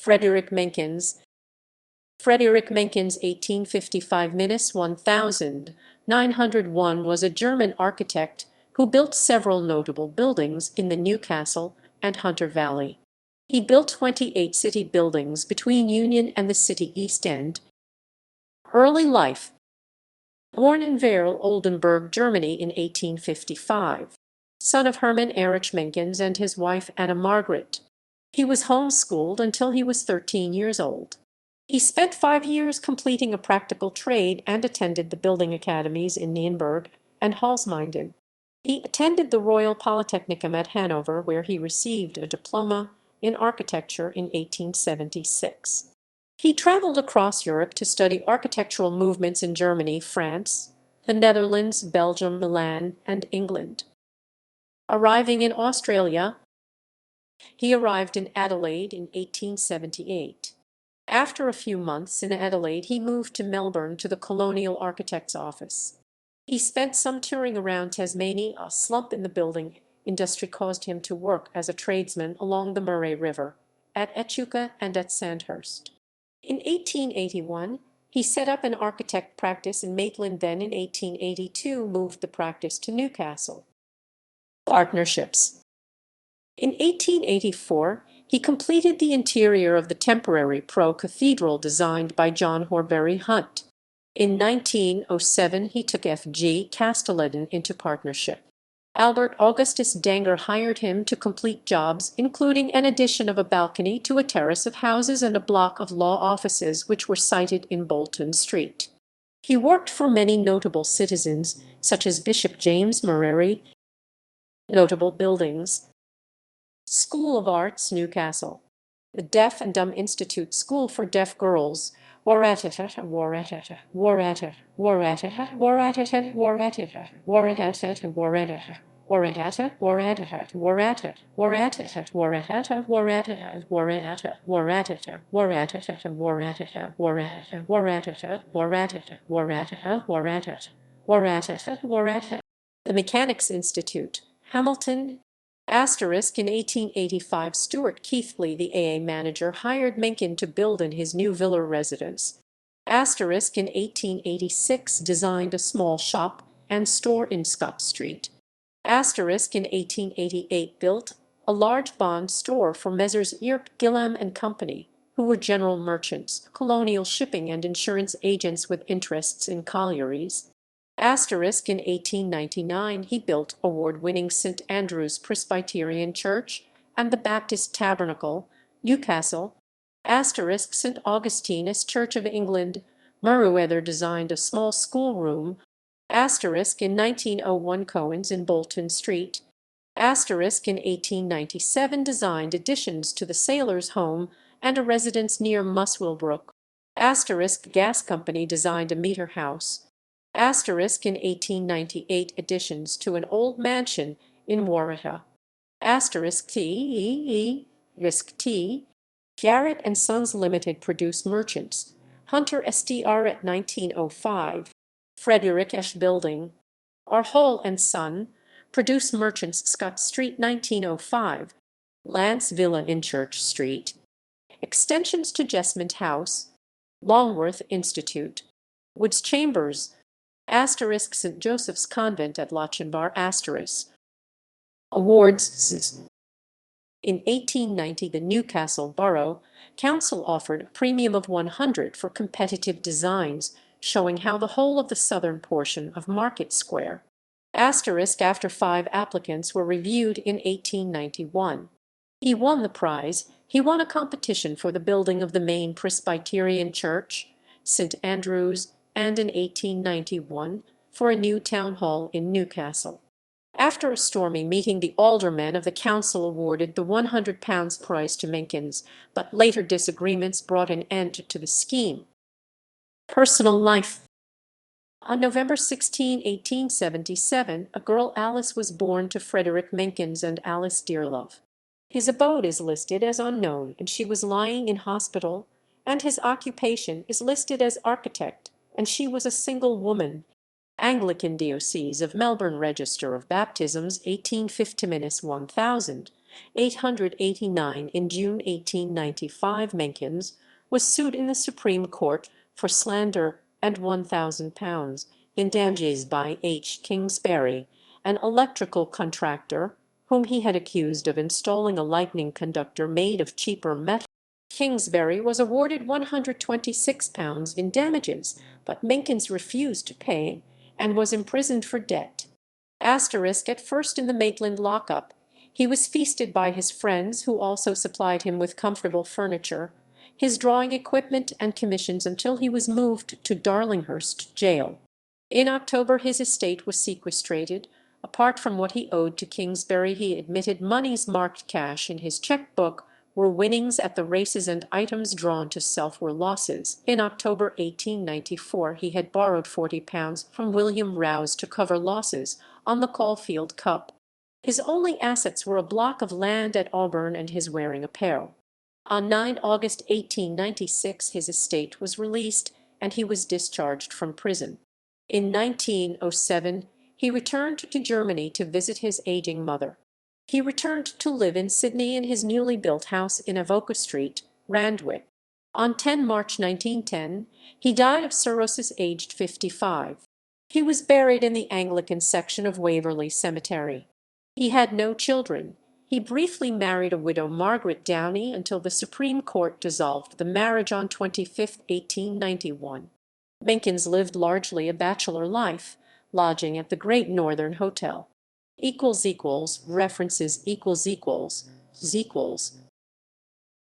Frederick Menkens. Frederick Menkens 1855–1901 was a German architect who built several notable buildings in the Newcastle and Hunter Valley. He built 28 city buildings between Union and the city East End. Early life. Born in Werl, Oldenburg, Germany in 1855. Son of Hermann Erich Menkens and his wife Anna Margaret. He was homeschooled until he was 13 years old. He spent 5 years completing a practical trade and attended the building academies in Nuremberg and Holzminden. He attended the Royal Polytechnicum at Hanover, where he received a diploma in architecture in 1876. He traveled across Europe to study architectural movements in Germany, France, the Netherlands, Belgium, Milan, and England. Arriving in Australia, he arrived in Adelaide in 1878. After a few months in Adelaide, he moved to Melbourne to the Colonial Architect's office. He spent some touring around Tasmania. A slump in the building industry caused him to work as a tradesman along the Murray River, at Echuca and at Sandhurst. In 1881, he set up an architect practice in Maitland, then in 1882 moved the practice to Newcastle. Partnerships. In 1884, he completed the interior of the temporary pro-cathedral designed by John Horbury Hunt. In 1907, he took F.G. Castelleden into partnership. Albert Augustus Danger hired him to complete jobs, including an addition of a balcony to a terrace of houses and a block of law offices which were sited in Bolton Street. He worked for many notable citizens, such as Bishop James Murray. Notable buildings. School of Arts, Newcastle. The Deaf and Dumb Institute School for Deaf Girls. The Mechanics Institute, Hamilton. Asterisk in 1885, Stuart Keithley, the AA manager, hired Mencken to build in his new villa residence. Asterisk in 1886, designed a small shop and store in Scott Street. Asterisk in 1888, built a large bond store for Messrs. Earp, Gillam and Company, who were general merchants, colonial shipping and insurance agents with interests in collieries. Asterisk in 1899, he built award-winning St. Andrew's Presbyterian Church and the Baptist Tabernacle, Newcastle. Asterisk St. Augustine's Church of England. Meriwether designed a small schoolroom. Asterisk in 1901, Cohen's in Bolton Street. Asterisk in 1897, designed additions to the Sailor's Home and a residence near Muswellbrook. Asterisk Gas Company designed a meter house. Asterisk in 1898, additions to an old mansion in Waratah. Asterisk T. Garrett and Sons Limited produced merchants. Hunter Str. at 1905. Frederick Esch Building. Hall and Son produced merchants. Scott Street, 1905. Lance Villa in Church Street. Extensions to Jesmond House. Longworth Institute. Woods Chambers. Asterisk St. Joseph's Convent at Lochinvar. Asterisk. Awards. In 1890, the Newcastle Borough Council offered a premium of 100 for competitive designs, showing how the whole of the southern portion of Market Square. Asterisk after 5 applicants were reviewed in 1891. He won the prize. He won a competition for the building of the main Presbyterian Church, St. Andrew's, and in 1891 for a new town hall in Newcastle. After a stormy meeting, the aldermen of the council awarded the £100 prize to Menkens, but later disagreements brought an end to the scheme. Personal life. On November 16, 1877, a girl Alice was born to Frederick Menkens and Alice Dearlove. His abode is listed as unknown, and she was lying in hospital, and his occupation is listed as architect, and she was a single woman. Anglican Diocese of Melbourne Register of Baptisms 1850-1000. 889. In June 1895, Menkens was sued in the Supreme Court for slander and £1,000 in damages by H. Kingsbury, an electrical contractor, whom he had accused of installing a lightning conductor made of cheaper metal. Kingsbury was awarded £126 in damages, but Menkens refused to pay and was imprisoned for debt. At first in the Maitland lockup, he was feasted by his friends, who also supplied him with comfortable furniture, his drawing equipment, and commissions until he was moved to Darlinghurst jail. In October his estate was sequestrated. Apart from what he owed to Kingsbury, he admitted moneys marked cash in his cheque-book were winnings at the races, and items drawn to self were losses. In October 1894 he had borrowed £40 from William Rouse to cover losses on the Caulfield Cup. His only assets were a block of land at Auburn and his wearing apparel. On 9 August 1896 his estate was released, and he was discharged from prison. In 1907 he returned to Germany to visit his aging mother. He returned to live in Sydney in his newly built house in Avoca Street, Randwick. On 10 March 1910 he died of cirrhosis aged 55. He was buried in the Anglican section of Waverley Cemetery. He had no children. He briefly married a widow, Margaret Downey, until the Supreme Court dissolved the marriage on 25 1891. Menkens lived largely a bachelor life, lodging at the Great Northern Hotel. References